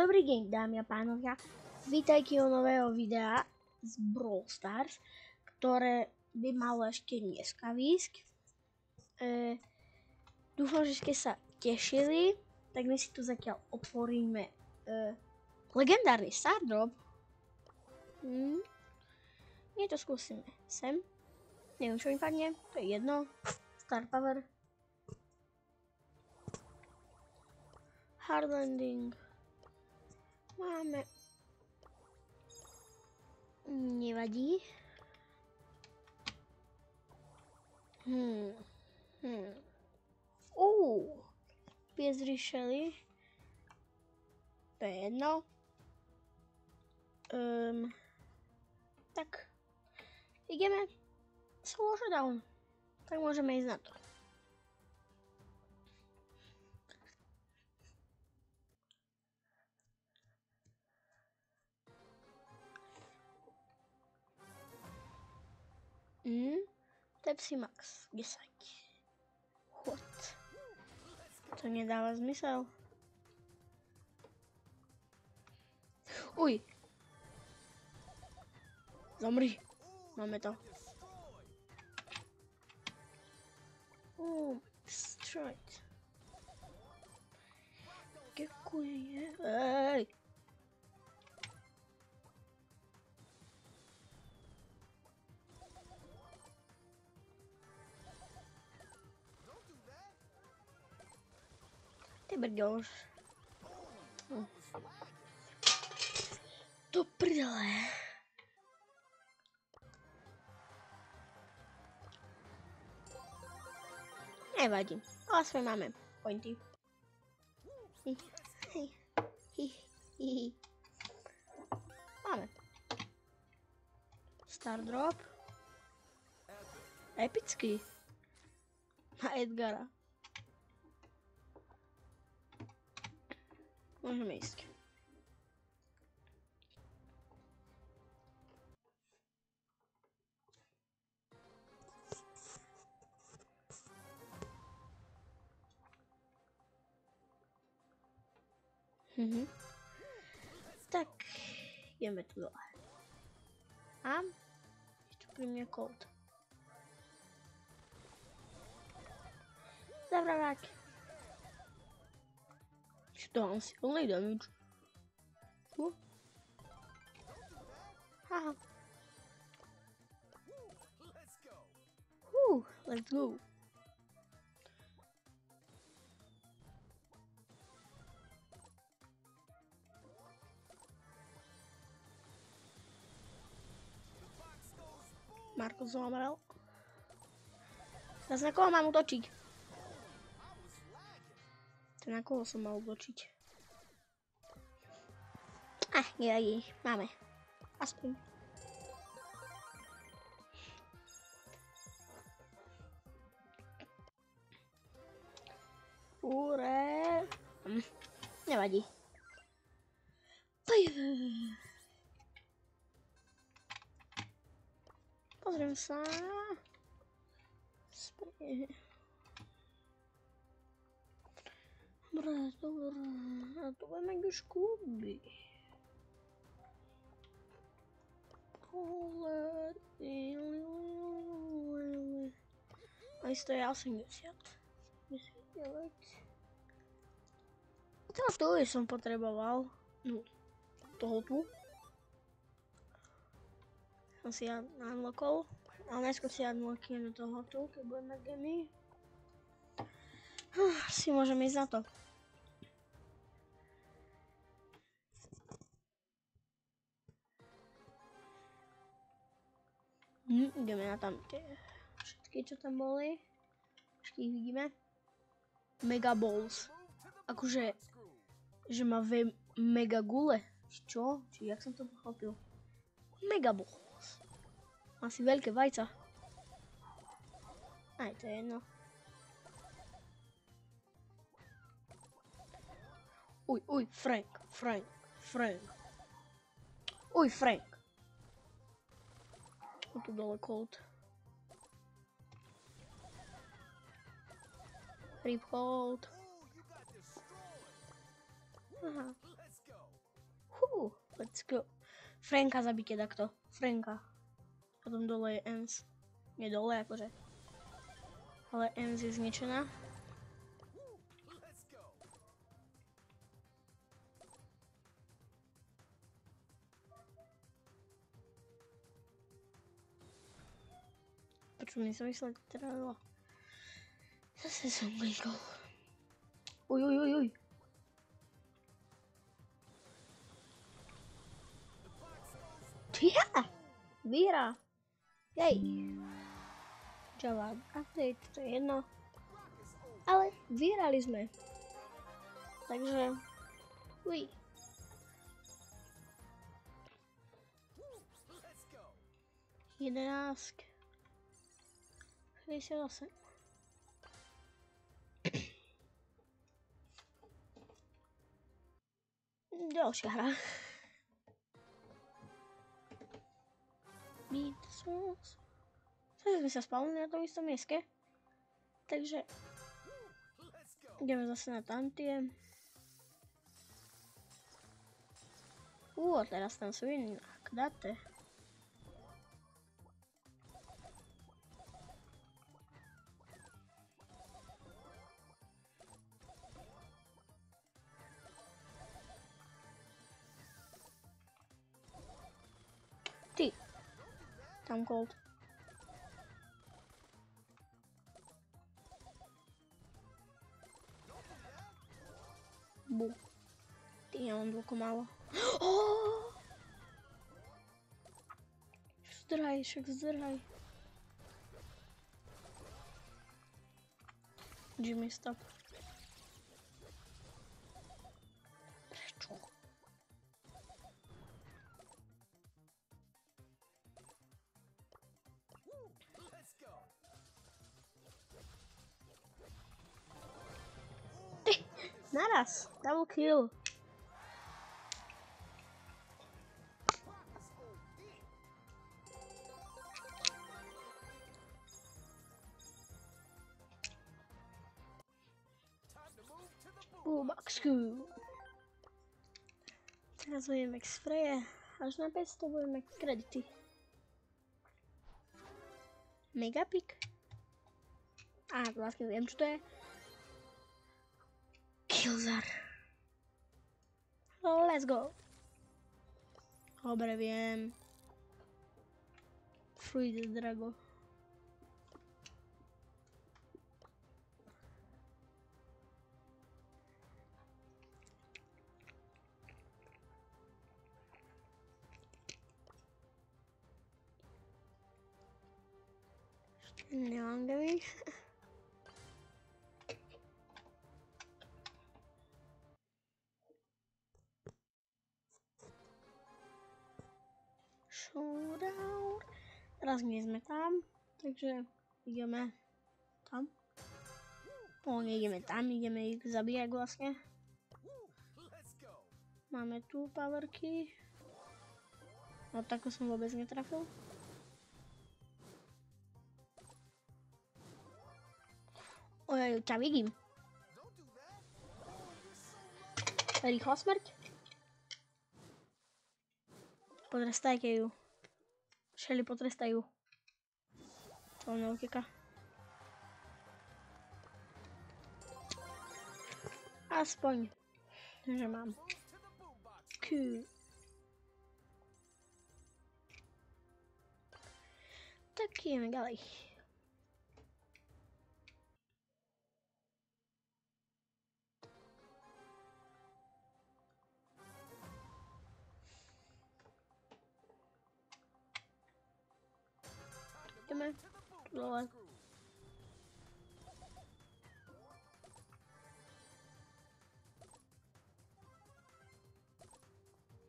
Dobrý deň, dámy a pánovia. Vítajte u nového videa z Brawl Stars, ktoré by malo ešte dneska výjsť. Dúfam, že ste sa tešili, tak my si tu zatiaľ otvoríme legendárny Stardrop. Nie, to skúsime sem. Neviem, čo mi padne, to je jedno. Star Power. Hard Landing. Máme. Nevadí. Piezri Shelly. To je jedno. Tak. Ideme. Solo Showdown. Tak môžeme ísť na to. Pepsi Max 10. What? To nedáva zmysel. Uj. Zomri. Máme to. Destroyed. Ďakujem. Ej. Ty brďoš. Do prdele. Nevadí, ale aspoň máme pointy. Máme. Stardrop. Epický. Na Edgara. Môžeme ísť. Tak, ideme tu dole. A ešte pri mne Colt. Zabravák. To mám silný damage. Haha. Let's go. Marko zomrel. Teraz na koho mám utočiť? Na koho som mal utočiť? Nevadí, máme. Aspoň. Úre. Nevadí. Pozriem sa. Dobré. A tu budeme mať už kluby. Aj to je 80. 89. Teraz to už som potreboval. No, toho tu. Som si unlockol. Ale najskôr si unlockujeme toho tu, keď budeme gemy. Si môžeme ísť na to. Ideme na tam tie všetky, čo tam boli. Všetky ich vidíme. Mega Balls. Akože, že má mega gule. Čo? Či jak som to pochopil? Mega Balls. Asi veľké vajca. Aj to je jedno. Uj, Frank. Uj, Frank. Tu dole Colt. Rip Colt. Aha. Franka zabite takto. Franka. Potom dole je Ems. Nie dole akože. Ale Ems je zničená. Počuť mi sa vyslať teda. Zase som klikol. Uj. Ja! Výhra! Jej! Java update, to je jedno. Ale vyhrali sme. Takže... Uj. Jedenáct. 68. Ďalšia hra. Zase sme sa spavnili na tom istom mieske. Takže ideme zase na tamtie. Teraz tam sú iní nakdate. Ty. Tam Colt. Bu. Ty, on dlhko málo. Oh! Zdrhaj. Jimmy, stop. Prečo? Naraz, double kill. Boxku. Teraz budeme spreje. Až na 500 budeme kredity. Megapik. Vlastne viem, čo to je. Killzar. Let's go. Dobre, viem. Fruit Drago. Nelangový. Showdown. Teraz nie sme tam, takže ideme tam. Neideme tam, ideme ich zabíjať vlastne. Máme tu powerky. No tako som vôbec netrafil. Ojej, ťa vidím. Rýchla smrť. Potrestajte ju. Šeli, potrestajú. Čo on neuteka. Aspoň, že mám. Tak ideme ďalej. Ideme dole.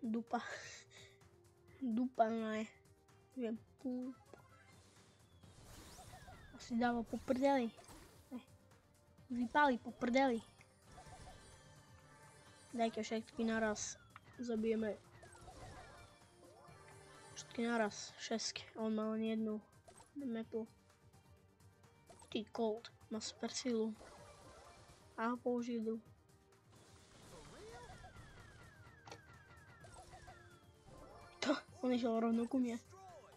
Dupa. Dupa no je. Že asi dáva po prdeli. Vypáli po prdeli. Dajte všetky naraz. Zabijeme. Všetky naraz. 6. On mal len jednu. Metu. Ty Colt. Má super silu. A ho použijú. On išiel rovno ku mne.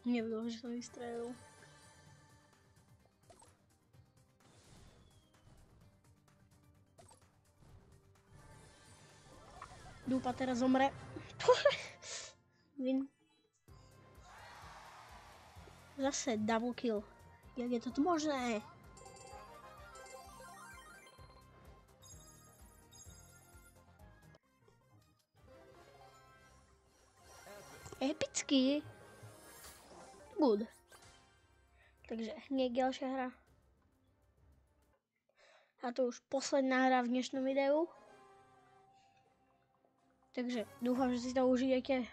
Nevedel, že som vystrelil. Dúpa teraz zomre. Win. Zase double kill. Jak je toto možné? Epický. Good. Takže hneď ďalšia hra. A to už posledná hra v dnešnom videu. Takže dúfam, že si to užijete.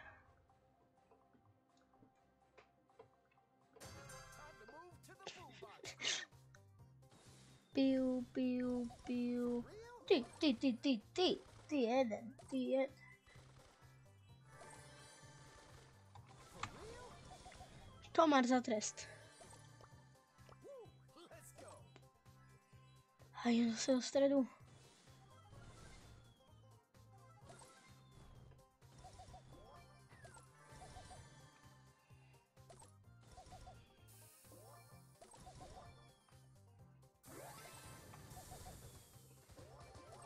Piu, piu, piu. Ty jeden. Tomar za trest. A je zase do stredu.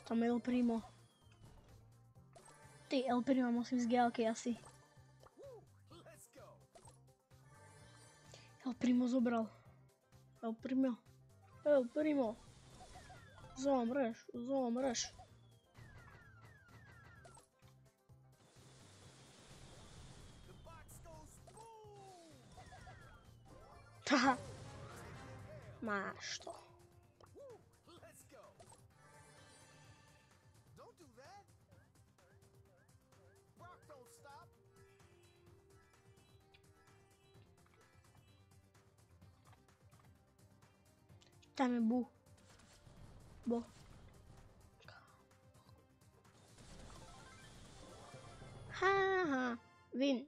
Tam je El Primo. Ty, El Primo musím z Gialky asi. El Primo zobral. El Primo. Zomreš. Haha. Máš to. Tam je Bo. Haha, win.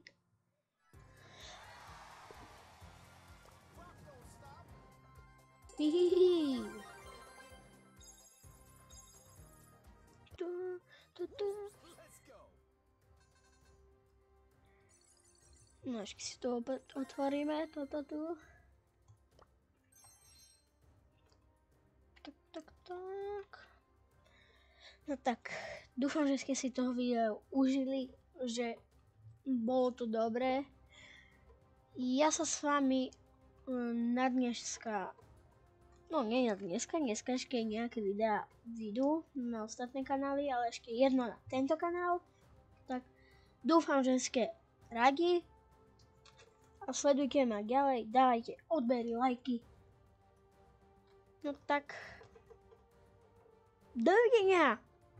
Hihihi. No, ešte si to opäť otvoríme, toto tu. Tak. No tak, dúfam, že ste si toho videa užili, že bolo to dobré. Ja sa s vami na dneska, no nie na dneska ešte nejaké videá vidú na ostatné kanály, ale ešte jedno na tento kanál. Tak dúfam, že ste radi a sledujte ma ďalej, dávajte odbery, lajky. No tak, dovidenia!